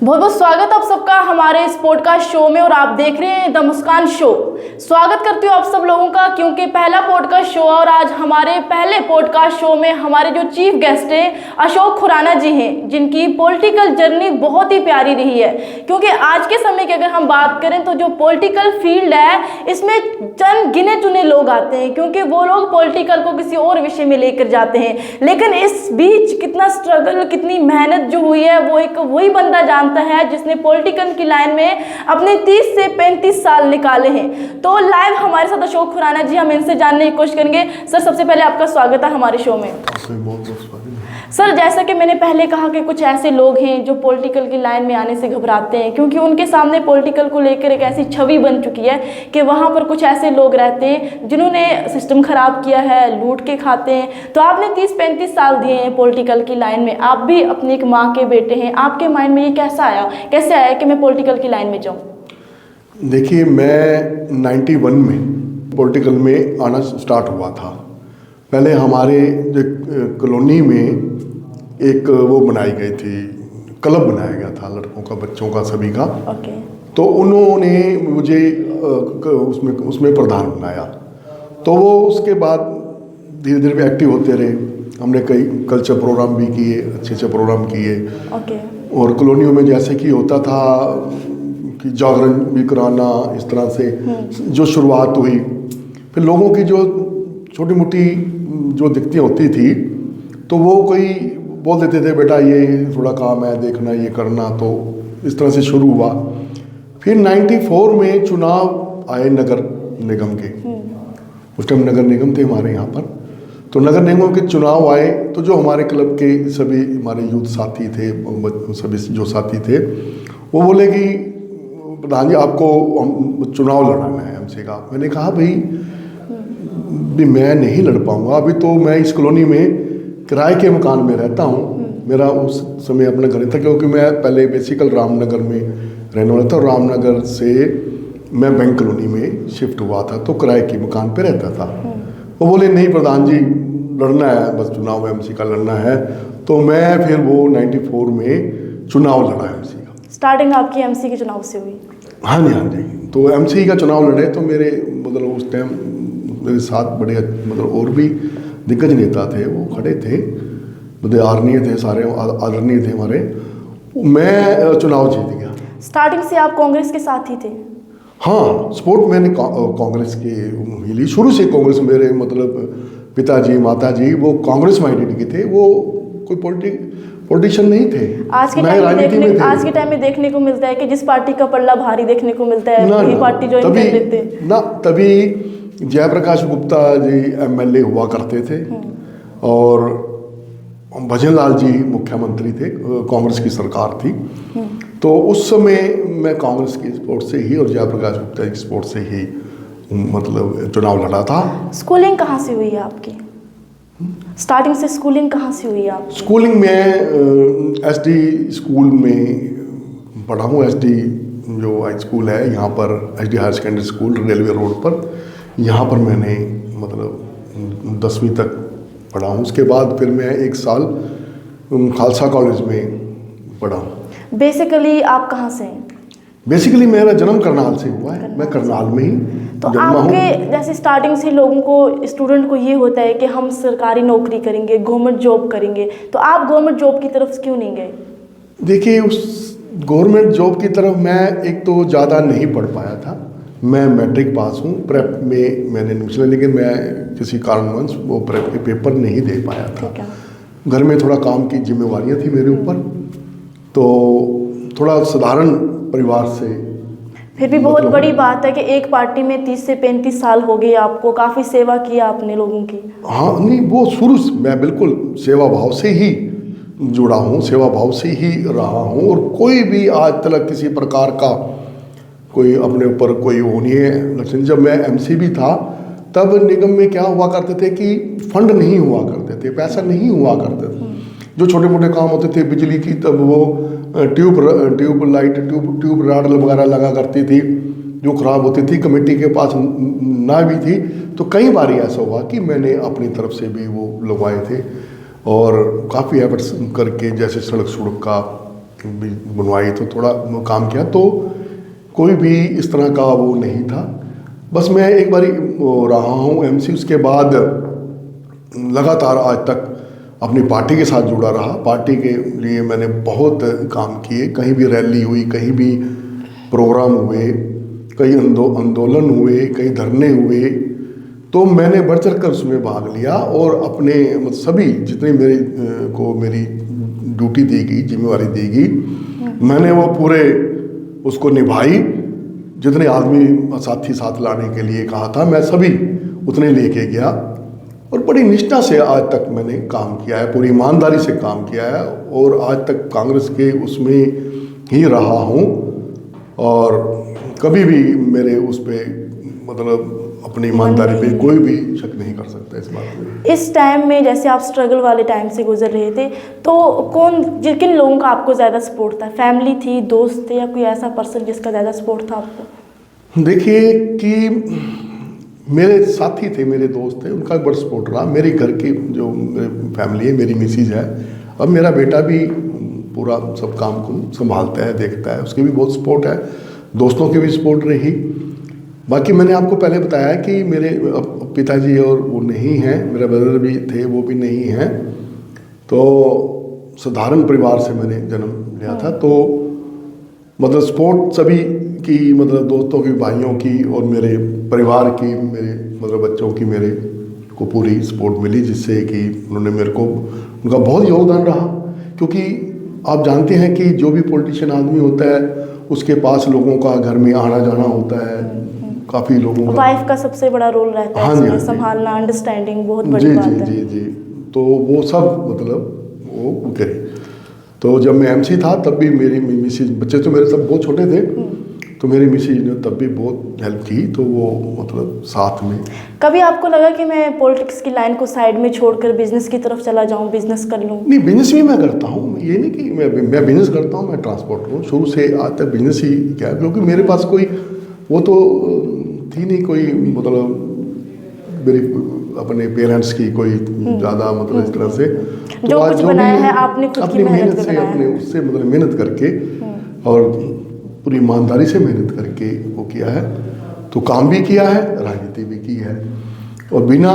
बहुत बहुत स्वागत आप सबका हमारे इस पॉडकास्ट शो में और आप देख रहे हैं द मुस्कान शो। स्वागत करती हूँ आप सब लोगों का, क्योंकि पहला पॉडकास्ट शो और आज हमारे पहले पॉडकास्ट शो में हमारे जो चीफ गेस्ट हैं अशोक खुराना जी हैं, जिनकी पॉलिटिकल जर्नी बहुत ही प्यारी रही है। क्योंकि आज के समय की अगर हम बात करें तो जो पॉलिटिकल फील्ड है इसमें चंद गिने चुने लोग आते हैं, क्योंकि वो लोग पॉलिटिकल को किसी और विषय में लेकर जाते हैं। लेकिन इस बीच कितना स्ट्रगल, कितनी मेहनत जो हुई है वो एक वही बंदा जानता है जिसने पॉलिटिकल की लाइन में अपने 30 से 35 साल निकाले हैं। तो लाइव हमारे साथ अशोक खुराना जी, हम इनसे जानने की कोशिश करेंगे। सर, सबसे पहले आपका स्वागत है हमारे शो में। सर, जैसा कि मैंने पहले कहा कि कुछ ऐसे लोग हैं जो पॉलिटिकल की लाइन में आने से घबराते हैं, क्योंकि उनके सामने पॉलिटिकल को लेकर एक ऐसी छवि बन चुकी है कि वहाँ पर कुछ ऐसे लोग रहते हैं जिन्होंने सिस्टम खराब किया है, लूट के खाते हैं। तो आपने 30-35 साल दिए हैं पॉलिटिकल की लाइन में, आप भी अपनी एक माँ के बेटे हैं। आपके माइंड में ये कैसे आया कि मैं पॉलिटिकल की लाइन में जाऊँ? देखिए, मैं 91 में पॉलिटिकल में आना स्टार्ट हुआ था। पहले हमारे जो कॉलोनी में एक वो बनाई गई थी, क्लब बनाया गया था लड़कों का, बच्चों का, सभी का। तो उन्होंने मुझे उसमें प्रधान बनाया। तो वो उसके बाद धीरे धीरे एक्टिव होते रहे। हमने कई कल्चर प्रोग्राम भी किए, अच्छे प्रोग्राम किए। और कॉलोनियों में जैसे कि होता था कि जागरण भी कराना, इस तरह से जो शुरुआत हुई। फिर लोगों की जो छोटी मोटी जो दिक्कतें होती थी तो वो कोई बोल देते थे, बेटा ये थोड़ा काम है, देखना, ये करना। तो इस तरह से शुरू हुआ। फिर 94 में चुनाव आए नगर निगम के। उस टाइम नगर निगम थे हमारे यहाँ पर। तो नगर निगम के चुनाव आए तो जो हमारे क्लब के सभी हमारे यूथ साथी थे, सभी जो साथी थे, वो बोले कि प्रधान जी आपको चुनाव लड़ाना है एमसी का। मैंने कहा भाई मैं नहीं लड़ पाऊंगा, अभी तो मैं इस कॉलोनी में किराए के मकान में रहता हूँ। मेरा उस समय अपना घर था, क्योंकि मैं पहले बेसिकल रामनगर में रहने वाला था और रामनगर से मैं बैंक कॉलोनी में शिफ्ट हुआ था, तो किराए के मकान पे रहता था। वो बोले नहीं प्रधान जी लड़ना है, बस चुनाव एमसी का लड़ना है। तो मैं फिर वो 94 में चुनाव लड़ा एमसी का। स्टार्टिंग आपकी एमसी के चुनाव से हुई? हाँ जी। तो एमसी का चुनाव लड़े तो मेरे मतलब उस टाइम मेरे साथ बड़े मतलब और भी दिग्गज नेता थे, वो खड़े थे, मतलब आदरणीय थे, सारे आदरणीय थे हमारे। मैं चुनाव जीत गया। स्टार्टिंग से आप कांग्रेस के साथ ही थे? हाँ, सपोर्ट मैंने कांग्रेस के मिली शुरू से। कांग्रेस मेरे मतलब पिताजी माताजी वो कांग्रेस माइंडेड के थे, वो कोई पॉलिटिशियन नहीं थे। आज के टाइम में देखने को मिलता है कि जिस पार्टी का पल्ला भारी देखने को मिलता है वही पार्टी ज्वाइन कर लेते हैं ना। तभी जयप्रकाश गुप्ता जी एमएलए हुआ करते थे और भजन लाल जी मुख्यमंत्री थे, कांग्रेस की सरकार थी। तो उस समय मैं कांग्रेस की सपोर्ट से ही और जयप्रकाश गुप्ता की सपोर्ट से ही मतलब चुनाव लड़ा था। स्कूलिंग कहाँ से हुई है आपकी? स्टार्टिंग से स्कूलिंग कहाँ से हुई आप? स्कूलिंग में एसडी स्कूल में पढ़ा हूँ। एसडी जो हाई स्कूल है यहाँ पर, SD higher secondary school railway road पर, यहाँ पर मैंने मतलब 10वीं तक पढ़ा हूँ। उसके बाद फिर मैं 1 साल खालसा कॉलेज में पढ़ा हूँ। बेसिकली आप कहाँ से हैं? बेसिकली मेरा जन्म करनाल से हुआ है, मैं करनाल में ही तो आपके जैसे स्टार्टिंग से लोगों को, स्टूडेंट को ये होता है कि हम सरकारी नौकरी करेंगे, गवर्नमेंट जॉब करेंगे, तो आप गवर्नमेंट जॉब की तरफ क्यों नहीं गए? देखिए, उस गवर्नमेंट जॉब की तरफ मैं एक तो ज़्यादा नहीं पढ़ पाया था। मैं मैट्रिक पास हूँ, प्रेप में मैंने एडमिशन, लेकिन मैं किसी कारणवश वो प्रेप के पेपर नहीं दे पाया था। घर में थोड़ा काम की जिम्मेवारियाँ थी मेरे ऊपर, तो थोड़ा साधारण परिवार से। फिर भी बहुत बड़ी बात है कि एक पार्टी में 30 से 35 साल हो गए आपको, काफ़ी सेवा की आपने लोगों की। हाँ, नहीं वो शुरू से मैं बिल्कुल सेवा भाव से ही जुड़ा हूँ, सेवा भाव से ही रहा हूँ। और कोई भी आज तक किसी प्रकार का कोई अपने ऊपर कोई वो नहीं है लक्षण। जब मैं एमसी भी था तब निगम में क्या हुआ करते थे कि फंड नहीं हुआ करते थे, पैसा नहीं हुआ करते थे। जो छोटे मोटे काम होते थे बिजली की, तब वो ट्यूब राड वगैरह लगा करती थी जो ख़राब होती थी, कमेटी के पास ना भी थी। तो कई बार ऐसा हुआ कि मैंने अपनी तरफ से भी वो लगवाए थे और काफ़ी एफर्ट्स करके, जैसे सड़क का बनवाई तो थोड़ा काम किया, तो कोई भी इस तरह का वो नहीं था। बस मैं एक बारी रहा हूँ एमसी, उसके बाद लगातार आज तक अपनी पार्टी के साथ जुड़ा रहा। पार्टी के लिए मैंने बहुत काम किए, कहीं भी रैली हुई, कहीं भी प्रोग्राम हुए, कई आंदोलन हुए, कई धरने हुए, तो मैंने बढ़ चढ़ कर उसमें भाग लिया और अपने सभी जितनी मेरी ड्यूटी दी गई, जिम्मेवारी दी गई, मैंने वो पूरे उसको निभाई। जितने आदमी साथी साथ लाने के लिए कहा था, मैं सभी उतने लेके गया और बड़ी निष्ठा से आज तक मैंने काम किया है, पूरी ईमानदारी से काम किया है और आज तक कांग्रेस के उसमें ही रहा हूँ। और कभी भी मेरे उस पर मतलब अपनी ईमानदारी पे कोई भी शक नहीं कर सकता इस बात में। इस टाइम में जैसे आप स्ट्रगल वाले टाइम से गुजर रहे थे, तो किन लोगों का आपको ज़्यादा सपोर्ट था? फैमिली थी, दोस्त थे, या कोई ऐसा पर्सन जिसका ज़्यादा सपोर्ट था आपको? देखिए कि मेरे साथी थे, मेरे दोस्त थे, उनका बड़ा सपोर्ट रहा। मेरे घर की जो मेरी फैमिली है, मेरी मिसेज है, अब मेरा बेटा भी पूरा सब काम को संभालता है, देखता है, उसकी भी बहुत सपोर्ट है, दोस्तों की भी सपोर्ट रही। बाकी मैंने आपको पहले बताया कि मेरे पिताजी और वो नहीं हैं, मेरे ब्रदर भी थे, वो भी नहीं हैं, तो साधारण परिवार से मैंने जन्म लिया था। तो मतलब सपोर्ट सभी की, मतलब दोस्तों की, भाइयों की और मेरे परिवार की, मेरे मतलब बच्चों की मेरे को पूरी सपोर्ट मिली, जिससे कि उन्होंने मेरे को, उनका बहुत योगदान रहा। क्योंकि आप जानते हैं कि जो भी पॉलिटिशियन आदमी होता है, उसके पास लोगों का घर में आना जाना होता है, काफ़ी लोगों का, वाइफ का सबसे बड़ा रोल रहता है। हाँ जी, संभालना, अंडरस्टैंडिंग बहुत बड़ी बात है। जी। तो वो सब मतलब वो करे। तो जब मैं एमसी था तब भी मेरी मिसेज, बच्चे तो मेरे सब बहुत छोटे थे, तो मेरी मिसेज ने तब भी बहुत हेल्प की, तो वो मतलब साथ में। कभी आपको लगा कि मैं पॉलिटिक्स की लाइन को साइड में छोड़कर बिजनेस की तरफ चला जाऊं, बिजनेस कर लूं? नहीं, बिजनेस भी मैं करता हूँ, ये नहीं कि मैं बिजनेस करता हूँ, मैं ट्रांसपोर्टर हूँ, शुरू से आज तक बिजनेस ही क्या, क्योंकि मेरे पास कोई वो तो थी नहीं कोई, मतलब मेरी अपने पेरेंट्स की कोई ज़्यादा मतलब इस तरह से, तो जो कुछ बनाया है आपने खुद की मेहनत से, अपने उससे मतलब मेहनत करके और पूरी ईमानदारी से मेहनत करके वो किया है। तो काम भी किया है, राजनीति भी की है, और बिना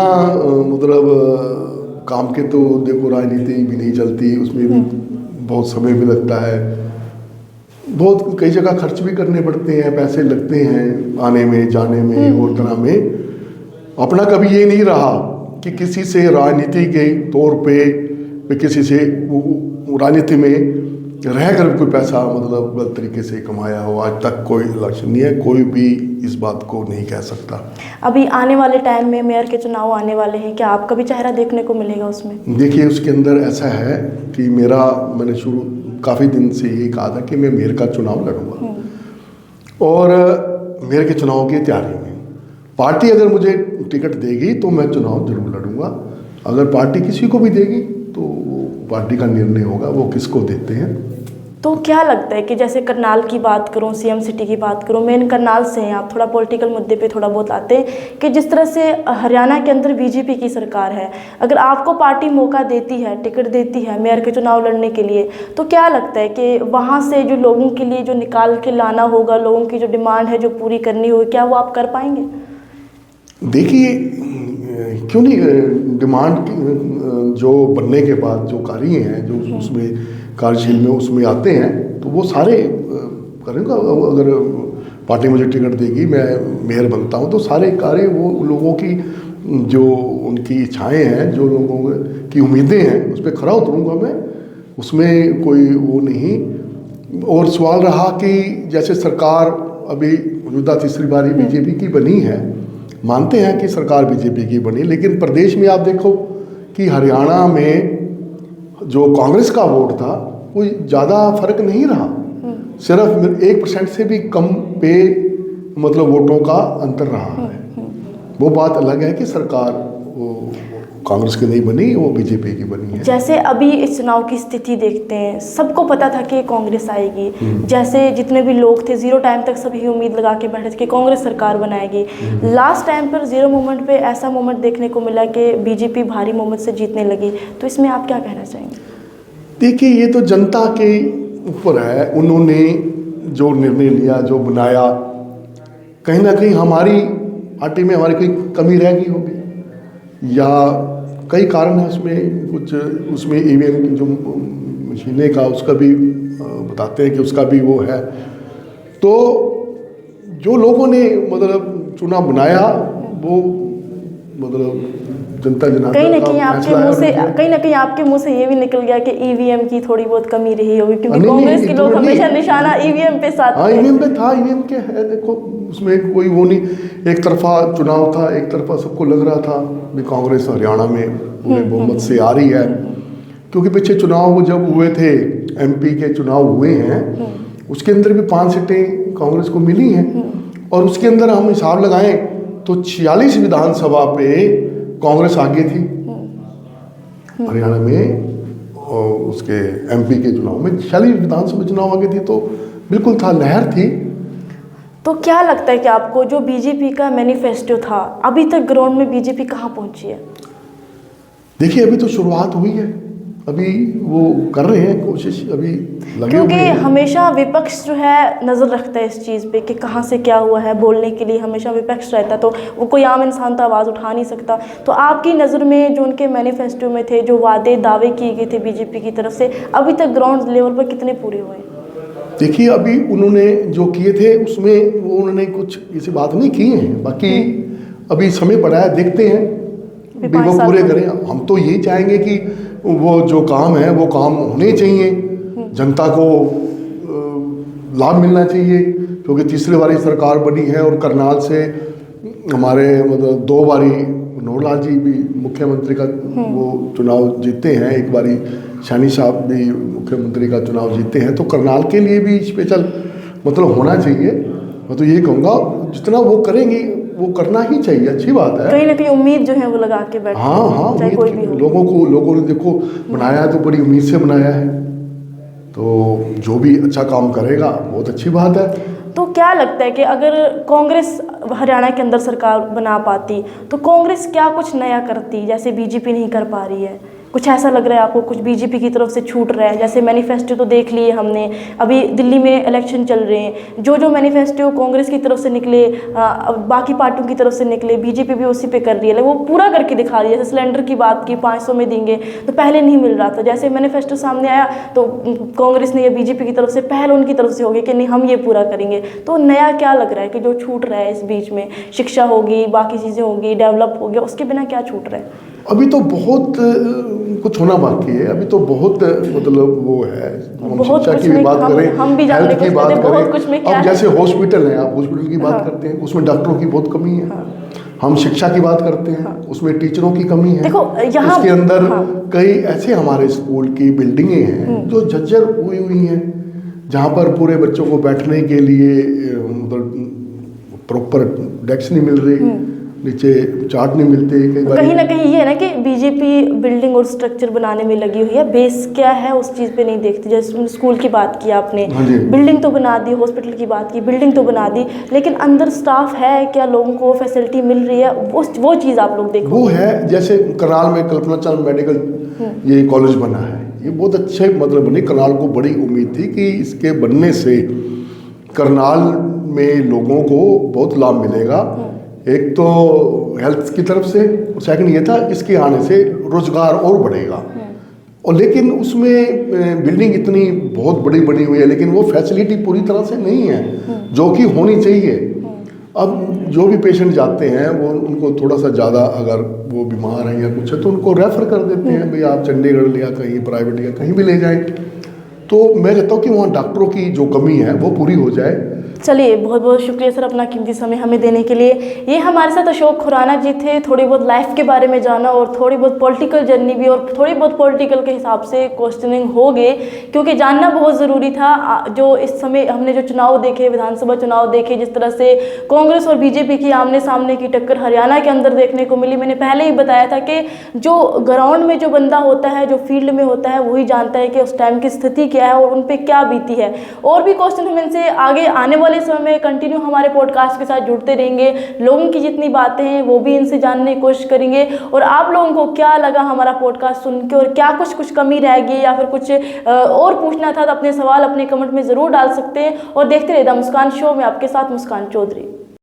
मतलब काम के तो देखो राजनीति भी नहीं चलती, उसमें भी बहुत समय भी लगता है, बहुत कई जगह खर्च भी करने पड़ते हैं, पैसे लगते हैं आने में जाने में और तरह में। अपना कभी ये नहीं रहा कि किसी से राजनीति के तौर पे किसी से राजनीति में रहकर कोई पैसा मतलब गलत तरीके से कमाया हो, आज तक कोई लक्ष्य नहीं है, कोई भी इस बात को नहीं कह सकता। अभी आने वाले टाइम में मेयर के चुनाव आने वाले हैं, क्या आपका भी चेहरा देखने को मिलेगा उसमें? देखिए, उसके अंदर ऐसा है कि मैंने शुरू काफ़ी दिन से ये कहा था कि मैं मेयर का चुनाव लड़ूंगा, और मेयर के चुनाव की तैयारी में पार्टी अगर मुझे टिकट देगी तो मैं चुनाव जरूर लड़ूंगा। अगर पार्टी किसी को भी देगी तो पार्टी का निर्णय होगा वो किसको देते हैं। तो क्या लगता है कि जैसे करनाल की बात करूं, सीएम सिटी की बात करूं, मेन करनाल से हैं आप, थोड़ा पॉलिटिकल मुद्दे पे थोड़ा बहुत आते हैं कि जिस तरह से हरियाणा के अंदर बीजेपी की सरकार है, अगर आपको पार्टी मौका देती है, टिकट देती है मेयर के चुनाव लड़ने के लिए, तो क्या लगता है कि वहाँ से जो लोगों के लिए जो निकाल के लाना होगा, लोगों की जो डिमांड है जो पूरी करनी होगी, क्या वो आप कर पाएंगे? देखिए, क्यों नहीं, डिमांड जो बनने के बाद जो कार्य हैं, जो उसमें कार्यशील में उसमें आते हैं, तो वो सारे करेंगे। अगर पार्टी मुझे टिकट देगी, मैं मेयर बनता हूँ, तो सारे कार्य वो लोगों की जो उनकी इच्छाएं हैं, जो लोगों की उम्मीदें हैं, उस पर खरा उतरूँगा मैं, उसमें कोई वो नहीं। और सवाल रहा कि जैसे सरकार अभी मौजूदा तीसरी बारी बीजेपी की बनी है, मानते हैं कि सरकार बीजेपी की बनी, लेकिन प्रदेश में आप देखो कि हरियाणा में जो कांग्रेस का वोट था कोई ज़्यादा फर्क नहीं रहा, सिर्फ 1% से भी कम पे मतलब वोटों का अंतर रहा है। वो बात अलग है कि सरकार वो कांग्रेस की नहीं बनी, वो बीजेपी की बनी है। जैसे अभी इस चुनाव की स्थिति देखते हैं, सबको पता था कि कांग्रेस आएगी, जैसे जितने भी लोग थे जीरो टाइम तक सभी उम्मीद लगा के बैठे थे कि कांग्रेस सरकार बनाएगी। लास्ट टाइम पर जीरो मोमेंट पे ऐसा मोमेंट देखने को मिला कि बीजेपी भारी मोमेंट से जीतने लगी, तो इसमें आप क्या कहना चाहेंगे? देखिए, ये तो जनता के ऊपर है, उन्होंने जो निर्णय लिया, जो बनाया, कहीं ना कहीं हमारी पार्टी में हमारी कोई कमी रह गई होगी या कई कारण है उसमें। कुछ उसमें ईवीएम की जो मशीनें का उसका भी बताते हैं कि उसका भी वो है। तो जो लोगों ने मतलब चुनाव बनाया वो मतलब जनता जनार्दन कहीं ना का कहीं आपके फैसला मुंह है। से कहीं ना कहीं आपके मुंह से ये भी निकल गया कि ईवीएम की थोड़ी बहुत कमी रही होगी, क्योंकि नहीं, कांग्रेस के इतना लोग हमेशा नहीं। निशाना ईवीएम पे साधते हाँ, हैं। ईवीएम पे था, ईवीएम के है, देखो उसमें कोई वो नहीं, एक तरफा चुनाव था, एक तरफा सबको लग रहा था भी कांग्रेस हरियाणा में पूरे बहुमत से आ रही है। क्योंकि पीछे चुनाव जब हुए थे, एमपी के चुनाव हुए हैं, उसके अंदर भी 5 सीटें कांग्रेस को मिली हैं। और उसके अंदर हम हिसाब लगाएं तो 46 विधानसभा पे कांग्रेस आगे थी हरियाणा में, और उसके एमपी के चुनाव में 46 विधानसभा चुनाव आगे थी, तो बिल्कुल था, लहर थी। तो क्या लगता है कि आपको जो बीजेपी का मैनिफेस्टो था, अभी तक ग्राउंड में बीजेपी कहाँ पहुंची है? देखिए अभी तो शुरुआत हुई है, अभी वो कर रहे हैं कोशिश, अभी लगे क्योंकि हुए हैं। हमेशा विपक्ष जो है नज़र रखता है इस चीज़ पे कि कहाँ से क्या हुआ है, बोलने के लिए हमेशा विपक्ष रहता है, तो वो कोई आम इंसान तो आवाज़ उठा नहीं सकता। तो आपकी नज़र में जो उनके मैनिफेस्टो में थे, जो वादे दावे किए गए थे बीजेपी की तरफ से, अभी तक ग्राउंड लेवल पर कितने पूरे हुए? देखिए अभी उन्होंने जो किए थे उसमें वो उन्होंने कुछ ऐसी बात नहीं की है, बाकी अभी समय पड़ा है, देखते हैं भी वो पूरे करें। हम तो यही चाहेंगे कि वो जो काम है वो काम होने चाहिए, जनता को लाभ मिलना चाहिए। क्योंकि तीसरी बारी सरकार बनी है और करनाल से हमारे मतलब 2 बारी मनोहर लाल जी भी मुख्यमंत्री का वो चुनाव जीते हैं, एक बारी शानी साहब भी मुख्यमंत्री का चुनाव जीते हैं। तो करनाल के लिए भी स्पेशल मतलब होना चाहिए। मैं तो यही कहूँगा जितना वो करेंगे वो करना ही चाहिए, अच्छी बात है। कहीं ना कहीं उम्मीद जो है वो लगा के बैठे। हाँ, चाहे कोई भी हो। लोगों ने देखो बनाया है तो बड़ी उम्मीद से बनाया है, तो जो भी अच्छा काम करेगा बहुत अच्छी बात है। तो क्या लगता है कि अगर कांग्रेस हरियाणा के अंदर सरकार बना पाती तो कांग्रेस क्या कुछ नया करती, जैसे बीजेपी नहीं कर पा रही है? कुछ ऐसा लग रहा है आपको कुछ बीजेपी की तरफ से छूट रहा है? जैसे मैनिफेस्टो तो देख लिए हमने, अभी दिल्ली में इलेक्शन चल रहे हैं, जो मैनिफेस्टो कांग्रेस की तरफ से निकले, बाकी पार्टियों की तरफ से निकले, बीजेपी भी उसी पे कर रही है, वो पूरा करके दिखा रही है। जैसे सिलेंडर की बात की, 500 में देंगे, तो पहले नहीं मिल रहा था, जैसे मैनिफेस्टो सामने आया तो कांग्रेस ने या बीजेपी की तरफ से पहल उनकी तरफ से होगी कि नहीं हम ये पूरा करेंगे। तो नया क्या लग रहा है कि जो छूट रहा है इस बीच में? शिक्षा होगी, बाकी चीज़ें होगी, डेवलप हो गया, उसके बिना क्या छूट रहा है? अभी तो बहुत कुछ होना बाकी है, अभी तो बहुत मतलब वो है। हम शिक्षा की भी बात करें, हम भी हेल्थ की बात करें, अब जैसे हॉस्पिटल है, आप हॉस्पिटल की बात करते हैं उसमें डॉक्टरों की बहुत कमी है। हम शिक्षा की बात करते हैं उसमें टीचरों की कमी है। देखो यहाँ उसके अंदर कई ऐसे हमारे स्कूल की बिल्डिंगें हैं जो जर्जर हुई हैं, जहाँ पर पूरे बच्चों को बैठने के लिए मतलब प्रॉपर डेस्क नहीं मिल रही, नीचे चार्ट नहीं मिलते। कहीं ना कहीं ये है ना कि बीजेपी बिल्डिंग और स्ट्रक्चर बनाने में लगी हुई है, बेस क्या है उस चीज़ पे नहीं देखती। जैसे स्कूल की बात की आपने, बिल्डिंग तो बना दी, हॉस्पिटल की बात की, बिल्डिंग तो बना दी, लेकिन अंदर स्टाफ है क्या, लोगों को फैसिलिटी मिल रही है, वो चीज़ आप लोग देखो। वो है जैसे करनाल में कल्पना चावला मेडिकल ये कॉलेज बना है, ये बहुत अच्छे मतलब बनी। करनाल को बड़ी उम्मीद थी कि इसके बनने से करनाल में लोगों को बहुत लाभ मिलेगा, एक तो हेल्थ की तरफ से, और सेकंड ये था इसके आने से रोजगार और बढ़ेगा। और लेकिन उसमें बिल्डिंग इतनी बहुत बड़ी बनी हुई है, लेकिन वो फैसिलिटी पूरी तरह से नहीं है जो कि होनी चाहिए। अब जो भी पेशेंट जाते हैं वो उनको थोड़ा सा ज़्यादा अगर वो बीमार हैं या कुछ है तो उनको रेफ़र कर देते हैं, भाई आप चंडीगढ़ या कहीं प्राइवेट या कहीं भी ले जाएं। तो मैं चाहता हूँ कि वहाँ डॉक्टरों की जो कमी है वो पूरी हो जाए। चलिए, बहुत बहुत शुक्रिया सर अपना कीमती समय हमें देने के लिए। ये हमारे साथ अशोक खुराना जी थे। थोड़ी बहुत लाइफ के बारे में जाना और थोड़ी बहुत पॉलिटिकल जर्नी भी, और थोड़ी बहुत पॉलिटिकल के हिसाब से क्वेश्चनिंग हो गए, क्योंकि जानना बहुत ज़रूरी था। जो इस समय हमने जो चुनाव देखे, विधानसभा चुनाव देखे, जिस तरह से कांग्रेस और बीजेपी की आमने सामने की टक्कर हरियाणा के अंदर देखने को मिली। मैंने पहले ही बताया था कि जो ग्राउंड में जो बंदा होता है, जो फील्ड में होता है, वही जानता है कि उस टाइम की स्थिति किया है और उन पे क्या बीती है। और भी क्वेश्चन हम इनसे आगे आने वाले समय में कंटिन्यू हमारे पॉडकास्ट के साथ जुड़ते रहेंगे। लोगों की जितनी बातें हैं वो भी इनसे जानने की कोशिश करेंगे। और आप लोगों को क्या लगा हमारा पॉडकास्ट सुन के, और क्या कुछ कमी रह गई या फिर कुछ और पूछना था, तो अपने सवाल अपने कमेंट में ज़रूर डाल सकते हैं। और देखते रहिए द मुस्कान शो में आपके साथ मुस्कान चौधरी।